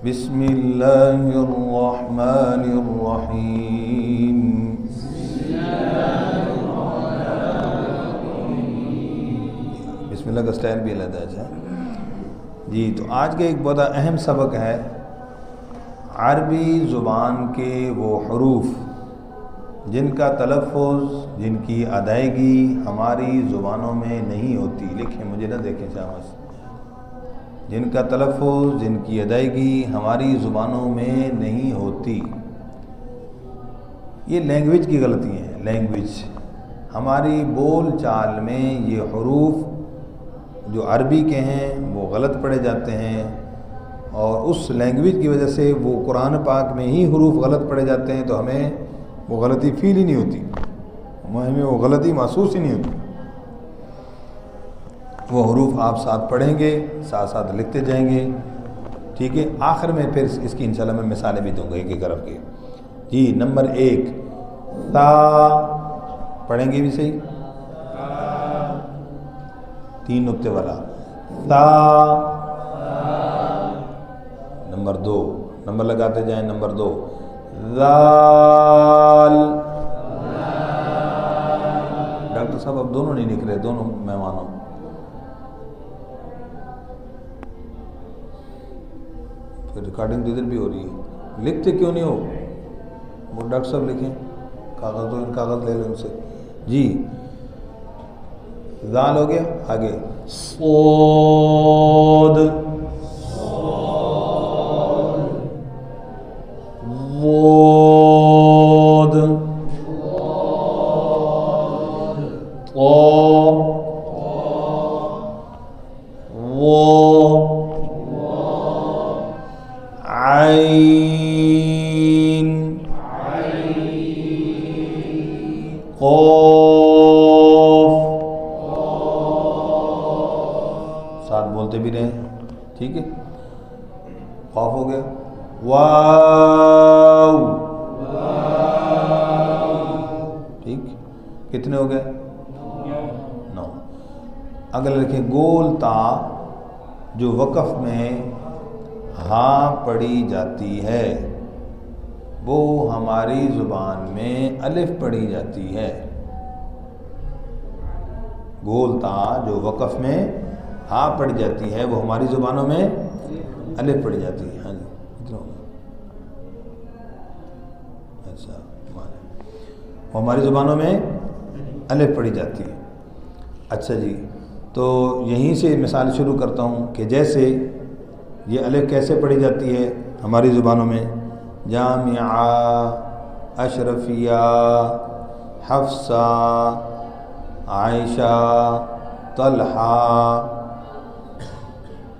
بسم اللہ الرحمن الرحیم. بسم اللہ کا سٹائل بھی علیحدہ ہے جی. تو آج کا ایک بہت اہم سبق ہے عربی زبان کے وہ حروف جن کا تلفظ، جن کی ادائیگی ہماری زبانوں میں نہیں ہوتی. لکھیں، مجھے نہ دیکھیں چاہوں سے. جن کا تلفظ، جن کی ادائیگی ہماری زبانوں میں نہیں ہوتی. یہ لینگویج کی غلطی ہیں. لینگویج، ہماری بول چال میں یہ حروف جو عربی کے ہیں وہ غلط پڑھے جاتے ہیں، اور اس لینگویج کی وجہ سے وہ قرآن پاک میں ہی حروف غلط پڑھے جاتے ہیں، تو ہمیں وہ غلطی فیل ہی نہیں ہوتی، ہمیں وہ غلطی محسوس ہی نہیں ہوتی. وہ حروف آپ ساتھ پڑھیں گے، ساتھ ساتھ لکھتے جائیں گے، ٹھیک ہے. آخر میں پھر اس کی انشاءاللہ میں مثالیں بھی دوں گا ایک ایک حرف کی. جی، نمبر 1 تا، پڑھیں گے بھی صحیح، 3 نقطے والا تا. نمبر 2، نمبر لگاتے جائیں. نمبر 2 ذال. ڈاکٹر صاحب اب دونوں نہیں لکھ رہے، دونوں مہمانوں. پھر ریکارڈنگ تو ادھر بھی ہو رہی ہے، لکھتے کیوں نہیں ہو؟ وہ ڈاکٹر صاحب لکھیں، کاغذ دو، کاغذ لے لیں ان سے. جی، ذال ہو گیا. آگے صاد، واد، طا، وا، عین، قاف. ساتھ بولتے بھی رہیں، ٹھیک ہے. قاف ہو گیا. واو، ٹھیک. کتنے ہو گئے؟ 9. اگر لکھیں گول تا، جو وقف میں ہاں پڑھی جاتی ہے وہ ہماری زبان میں الف پڑھی جاتی ہے. گول تا جو وقف میں ہاں پڑھی جاتی ہے وہ ہماری زبانوں میں الف پڑھی جاتی ہے. ہاں جی، اتنا ہوگا. اچھا، وہ ہماری زبانوں میں الف پڑھی جاتی ہے. اچھا جی، تو یہیں سے مثال شروع کرتا ہوں کہ جیسے یہ الف کیسے پڑھی جاتی ہے ہماری زبانوں میں. جامعہ، اشرفیہ، حفصہ، عائشہ، طلحہ،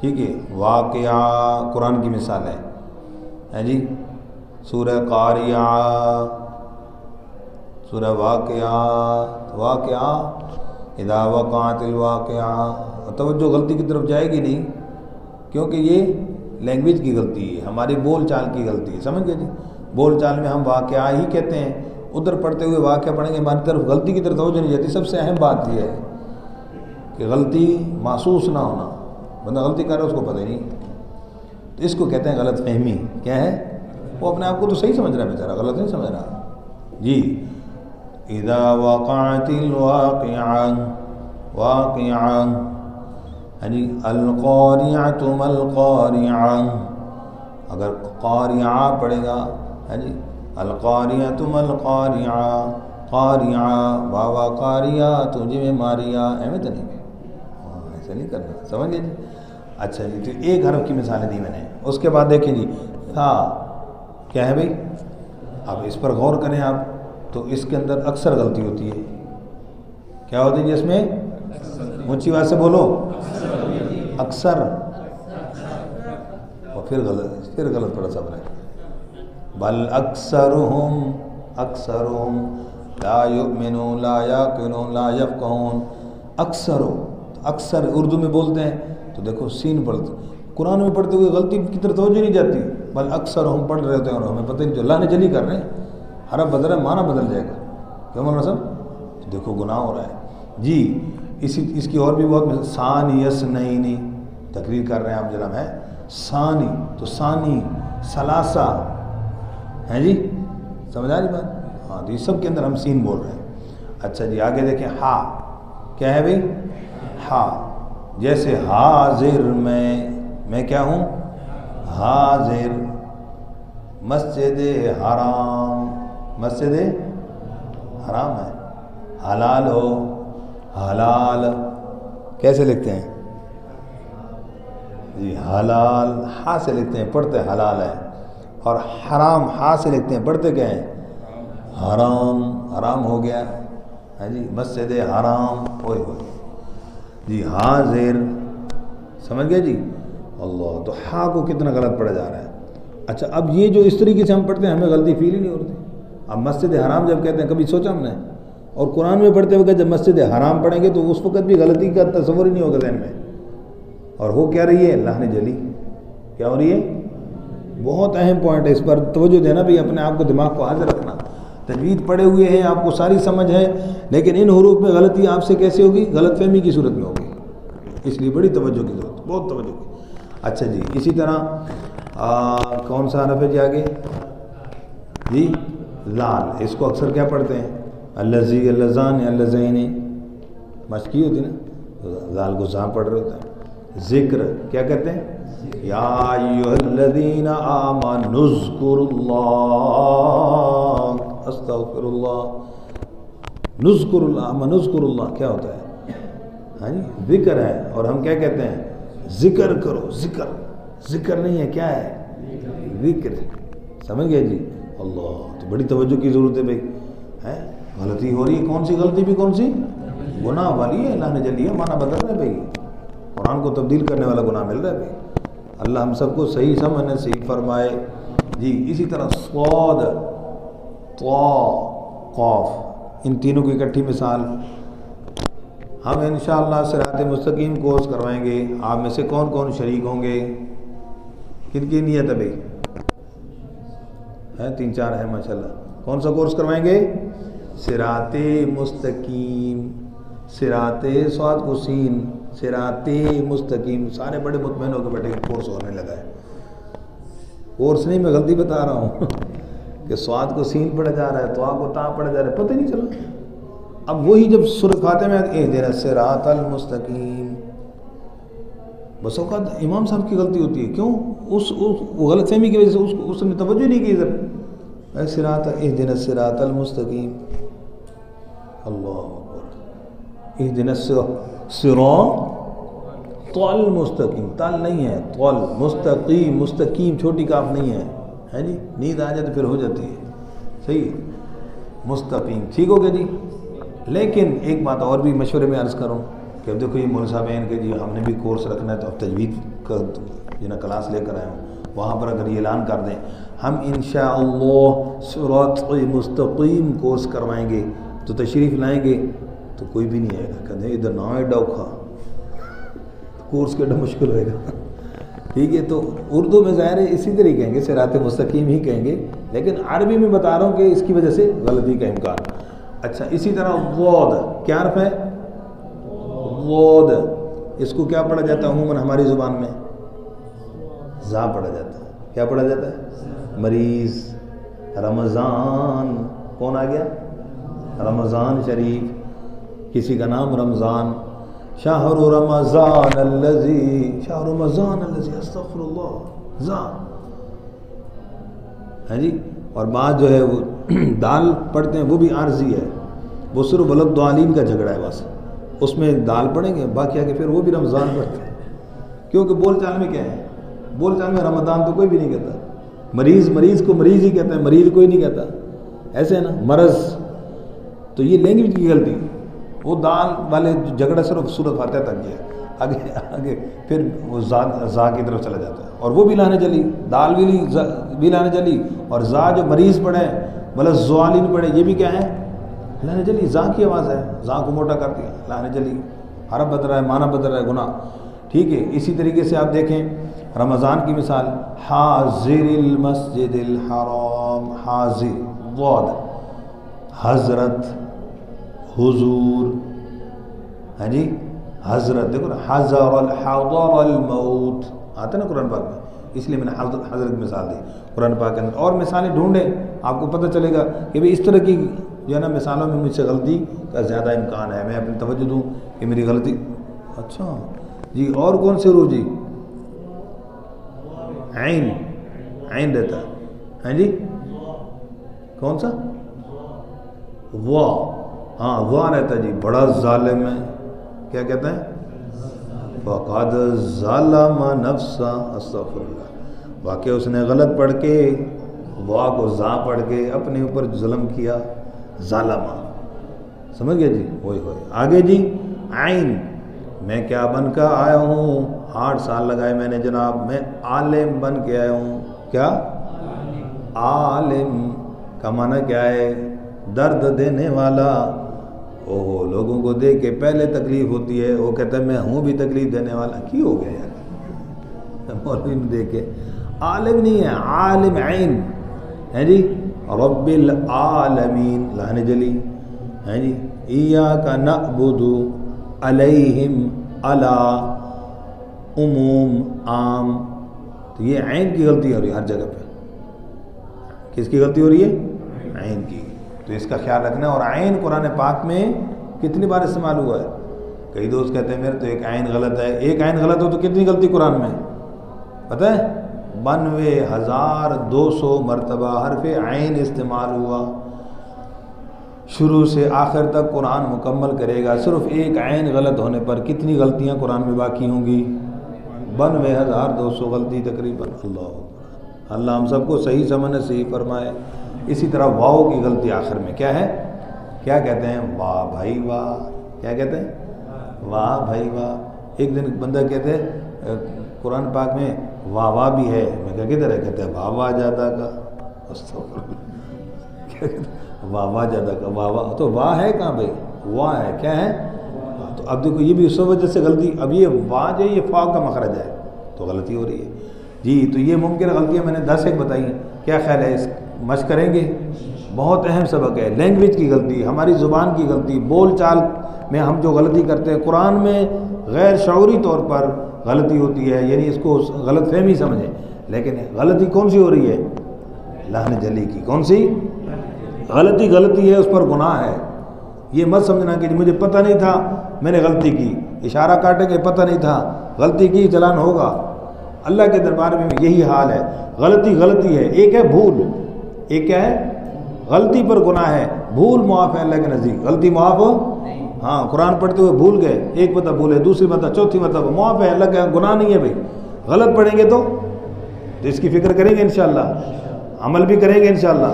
ٹھیک ہے. واقعہ، قرآن کی مثال ہے جی. سورہ قاریعہ، سورہ واقعہ، اذا وقعت الواقعہ. توجہ غلطی کی طرف جائے گی نہیں، کیونکہ یہ لینگویج کی غلطی ہے، ہماری بول چال کی غلطی ہے. سمجھ گئے جی؟ بول چال میں ہم واقعہ ہی کہتے ہیں، ادھر پڑھتے ہوئے واقعہ پڑھیں گے، ہماری طرف غلطی کی طرف توجہ نہیں جاتی. سب سے اہم بات یہ ہے کہ غلطی محسوس نہ ہونا. بندہ غلطی کر رہا ہے اس کو پتہ ہی نہیں، تو اس کو کہتے ہیں غلط فہمی. کیا ہے؟ وہ اپنے آپ کو تو صحیح سمجھ رہا ہے بیچارہ، غلط نہیں سمجھ رہا. جی، اذا وقعت الواقعہ، واقعہ. یعنی القاریعۃ ما القاریعہ، اگر قاریعہ پڑھے گا، ہے جی، القاریعۃ ما القاریعہ، قاریعہ واوا قاریہ تجھے میں ماریہ. احمد نہیں، ایسا نہیں کرنا. سمجھ گئے جی؟ اچھا جی، تو ایک حرف کی مثالیں دی میں نے. اس کے بعد دیکھیں جی، تھا کیا ہے بھائی؟ اب اس پر غور کریں آپ، تو اس کے اندر اکثر غلطی ہوتی ہے. کیا ہوتی ہے جی اس میں؟ اونچی آواز سے بولو. اکثر، اور پھر غلط پڑا سب ہے. بل اکثرہم لا یؤمنون لا یعقلون لا یفقہون. اکثر اردو میں بولتے ہیں تو دیکھو سین پڑھتے، قرآن میں پڑھتے ہوئے غلطی کی طرف توجہ نہیں جاتی. بل اکثرہم پڑھ رہے ہوتے ہیں اور ہمیں پتہ نہیں، جو اللہ نے جلی کر رہے ہیں، حرف بدل رہا ہے، معنی بدل جائے گا. کیوں مولانا صاحب؟ دیکھو گناہ ہو رہا ہے جی. اس کی اور بھی بہت ثانی یسنین تقریر کر رہے ہیں آپ جناب، ہے ثانی تو ثانی، ثلاثہ، ہیں جی سمجھ آ رہی بات؟ ہاں تو یہ سب کے اندر ہم سین بول رہے ہیں۔ اچھا جی آگے دیکھیں ہا، کیا ہے بھائی؟ ہا، جیسے حاضر میں کیا ہوں؟ حاضر، مسجد حرام، مسجد حرام ہے، حلال ہو، حلال کیسے لکھتے ہیں جی؟ حلال ہا سے لکھتے ہیں، پڑھتے حلال ہے، اور حرام ہا سے لکھتے ہیں، پڑھتے کیا ہیں؟ حرام، حرام ہو گیا ہے جی، مسجد حرام ہوئے جی، حاضر، سمجھ گئے جی؟ اللہ، تو ہا کو کتنا غلط پڑھا جا رہا ہے۔ اچھا اب یہ جو اس طریقے سے ہم پڑھتے ہیں ہمیں غلطی فیل ہی نہیں ہوتی۔ اب مسجد حرام جب کہتے ہیں، کبھی سوچا ہم نے؟ اور قرآن میں پڑھتے وقت جب مسجد حرام پڑھیں گے تو اس وقت بھی غلطی کا تصور ہی نہیں ہوگا ذہن میں۔ اور ہو کیا رہی ہے؟ اللہ نے جلی، کیا ہو رہی ہے؟ بہت اہم پوائنٹ ہے، اس پر توجہ دینا بھی، اپنے آپ کو دماغ کو حاضر رکھنا۔ تجوید پڑھے ہوئے ہیں، آپ کو ساری سمجھ ہے، لیکن ان حروف میں غلطی آپ سے کیسے ہوگی؟ غلط فہمی کی صورت میں ہوگی، اس لیے بڑی توجہ کی ضرورت، بہت توجہ کی۔ اچھا جی اسی طرح کون سا حرف ہے جی آگے؟ جی لال، اس کو اکثر کیا پڑھتے ہیں؟ اللذی، اللذان، اللذین، مشکی ہوتی نا، لال کو زاں پڑھ رہے ہوتے ہیں۔ ذکر کیا کہتے ہیں؟ یا ایھا الذین آمنوا اذکروا اللہ، استغفر اللہ، نذکر اللہ، نذکر اللہ کیا ہوتا ہے؟ ہاں جی ذکر ہے، اور ہم کیا کہتے ہیں؟ ذکر کرو، ذکر، ذکر نہیں ہے، کیا ہے؟ ذکر، سمجھ گئے جی؟ اللہ، تو بڑی توجہ کی ضرورت ہے بھائی، ہے غلطی ہو رہی ہے، کون سی غلطی بھی؟ کون سی؟ گناہ والی ہے، اللہ نے جلی ہے، معنی بدل رہا ہے بھائی، قرآن کو تبدیل کرنے والا گناہ مل رہا ہے بھائی۔ اللہ ہم سب کو صحیح سمجھ نصیب فرمائے جی۔ اسی طرح صاد، طا، قاف، ان تینوں کی اکٹھی مثال ہم انشاءاللہ صراط مستقیم کورس کروائیں گے۔ آپ میں سے کون کون شریک ہوں گے؟ کن کی نیت ہے بھائی؟ ہیں 3-4 ہیں ماشاءاللہ۔ کون سا کورس کروائیں گے؟ صراط مستقیم، صراط صاد کو سین، صراط مستقیم، سارے بڑے مطمئن ہو کے بیٹھے کہ کورس ہونے لگا ہے۔ کورس نہیں، میں غلطی بتا رہا ہوں کہ صاد کو سین پڑھا جا رہا ہے، طا کو تا پڑھا جا رہا ہے، پتہ نہیں چلا۔ اب وہی جب سورۃ فاتحہ میں اہدنا الصراط المستقیم، بس اوقات امام صاحب کی غلطی ہوتی ہے، کیوں؟ اس غلط فہمی کی وجہ سے اس نے توجہ نہیں کی ادھر، صراط، اہدنا الصراط المستقیم، اللہ اکبر، اہدنا الصراط المستقیم، تال نہیں ہے، طول، مستقیم، مستقیم چھوٹی کاف نہیں ہے جی، نیند آ جائے تو پھر ہو جاتی ہے، صحیح، مستقیم، ٹھیک ہو گیا جی۔ لیکن ایک بات اور بھی مشورے میں عرض کروں کہ اب دیکھو یہ مول صاحب ہیں کہ جی ہم نے بھی کورس رکھنا ہے، تو اب تجوید کا جنہیں کلاس لے کر آئے ہوں وہاں پر اگر یہ اعلان کر دیں ہم انشاءاللہ صراط مستقیم کورس کروائیں گے، تو تشریف لائیں گے تو کوئی بھی نہیں آئے گا، کہتے ہیں ادھر نہ آئے ڈوکھا، کورس کے ڈر مشکل ہوئے گا، ٹھیک ہے؟ تو اردو میں ظاہر ہے اسی طرح کہیں گے، صراط مستقیم ہی کہیں گے، لیکن عربی میں بتا رہا ہوں کہ اس کی وجہ سے غلطی کا امکان۔ اچھا اسی طرح ضاد، کیا حرف ہے؟ ضاد، اس کو کیا پڑھا جاتا ہے عموماً ہماری زبان میں؟ زا پڑھا جاتا ہے، کیا پڑھا جاتا ہے؟ مریض، رمضان، کون آ گیا؟ رمضان شریف، کسی کا نام رمضان، شہر رمضان الذی، شہر رمضان الذی، استغفر اللہ، زا ہے جی۔ اور بعض جو ہے وہ دال پڑھتے ہیں، وہ بھی عارضی ہے، وہ صرف ولدالین کا جھگڑا ہے بس، اس میں دال پڑھیں گے، باقی آگے پھر وہ بھی رمضان پڑھتے ہیں، کیونکہ بول چال میں کیا ہے؟ بول چال میں رمضان تو کوئی بھی نہیں کہتا، مریض کو مریض ہی کہتا ہے، مریض کوئی نہیں کہتا، ایسے ہے نا، مرض۔ تو یہ لینگویج کی غلطی، وہ دال والے جھگڑا صرف سورۃ فاتحہ تک گیا، آگے پھر وہ زا کی طرف چلا جاتا ہے، اور وہ بھی لانے چلی، دال بھی لانے چلی، اور زا جو مریض پڑھے مطلب زوالین پڑھے، یہ بھی کیا ہے؟ لانے چلی، زا کی آواز ہے، زا کو موٹا کر دیا، لانے چلی، حرف بدل رہا ہے، معنی بدل رہا ہے، گناہ، ٹھیک ہے؟ اسی طریقے سے آپ دیکھیں رمضان کی مثال، حاضر المسجد الحرام، حاضر، ضاد، حضرت، حضور، ہے جی، حضرت، دیکھو نا، حضر الموت، آتا ہے نا قرآن پاک میں، اس لیے میں نے حضرت کی مثال دی قرآن پاک کے اندر. اور مثالیں ڈھونڈیں آپ کو پتہ چلے گا کہ بھئی اس طرح کی جو ہے نا مثالوں میں مجھ سے غلطی کا زیادہ امکان ہے. میں اپنی توجہ دوں کہ میری غلطی. اچھا جی، اور کون سے حروف جی؟ عین، عین رہتا ہے. ہاں جی، کون سا؟ وا. ہاں وا رہتا ہے جی. بڑا ظالم ہے، کیا کہتے ہیں؟ فقد ظلم نفسا. استغفر اللہ. واقعی اس نے غلط پڑھ کے وا کو زا پڑھ کے اپنے اوپر ظلم کیا. ظالمہ، سمجھ گئے جی؟ ہوئے ہوئے. آگے جی، عین. میں کیا بن کر آیا ہوں؟ 8 سال لگائے میں نے جناب. میں عالم بن کے آیا ہوں. کیا؟ عالم کا معنی کیا ہے؟ درد دینے والا. اوہ، لوگوں کو دیکھ کے پہلے تکلیف ہوتی ہے، وہ کہتا ہے میں ہوں بھی تکلیف دینے والا. کی ہو گیا یار؟ مولوی نے دیکھ کے عالم نہیں ہے، عالم عین ہے جی. رب العالمین لہن جلی ہے جی. ایاک نعبد علیہم علی عموم عام. تو یہ عین کی غلطی ہو رہی ہے ہر جگہ پہ. کس کی غلطی ہو رہی ہے؟ عین کی. تو اس کا خیال رکھنا. اور عین قرآن پاک میں کتنی بار استعمال ہوا ہے؟ کئی دوست کہتے ہیں میرے تو ایک عین غلط ہے. ایک عین غلط ہو تو کتنی غلطی قرآن میں پتہ ہے؟ 92,200 مرتبہ حرف عین استعمال ہوا. شروع سے آخر تک قرآن مکمل کرے گا، صرف ایک عین غلط ہونے پر کتنی غلطیاں قرآن میں باقی ہوں گی؟ 92,200 غلطی تقریباً. اللہ ہم سب کو صحیح سمجھنے صحیح فرمائے. اسی طرح واو کی غلطی آخر میں کیا ہے؟ کیا کہتے ہیں؟ واہ بھائی واہ. کیا کہتے ہیں؟ واہ بھائی واہ. ایک دن بندہ کہتے ہیں قرآن پاک میں واہ واہ بھی ہے. میں کیا کہتے رہے؟ کہتے ہیں واہ واہ جادہ کا. واہ واہ جادہ کا. واہ واہ تو واہ ہے کہاں بھائی؟ واہ ہے. کیا ہے؟ تو اب دیکھو یہ بھی اس وجہ سے غلطی. اب یہ واہ جو یہ فا کا مخرج ہے تو غلطی ہو رہی ہے جی. تو یہ ممکن غلطیاں میں نے 10 ایک بتائی ہیں. کیا خیال ہے اس مشق کریں گے؟ بہت اہم سبق ہے. لینگویج کی غلطی، ہماری زبان کی غلطی، بول چال میں ہم جو غلطی کرتے ہیں. قرآن میں غیر شعوری طور پر غلطی ہوتی ہے، یعنی اس کو غلط فہمی سمجھیں. لیکن غلطی کون سی ہو رہی ہے؟ لہن جلی کی. کون سی غلطی؟ غلطی ہے، اس پر گناہ ہے. یہ مت سمجھنا کہ مجھے پتہ نہیں تھا میں نے غلطی کی. اشارہ کاٹیں کہ پتہ نہیں تھا، غلطی کی چلان ہوگا. اللہ کے دربار میں یہی حال ہے. غلطی غلطی ہے. ایک ہے بھول، ایک کیا ہے؟ غلطی پر گناہ ہے. بھول معاف ہے اللہ کے نزدیک، غلطی معاف ہو. ہاں قرآن پڑھتے ہوئے بھول گئے، ایک مرتبہ بھولے، دوسری مرتبہ، چوتھی مرتبہ، معاف ہے اللہ کا. گناہ نہیں ہے بھائی. غلط پڑھیں گے تو اس کی فکر کریں گے انشاءاللہ، عمل بھی کریں گے انشاءاللہ.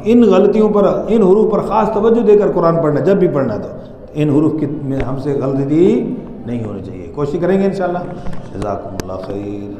ان غلطیوں پر، ان حروف پر خاص توجہ دے کر قرآن پڑھنا جب بھی پڑھنا. تو ان حروف میں ہم سے غلطی نہیں ہونی چاہیے. کوشش کریں گے انشاءاللہ. جزاکم اللہ خیر.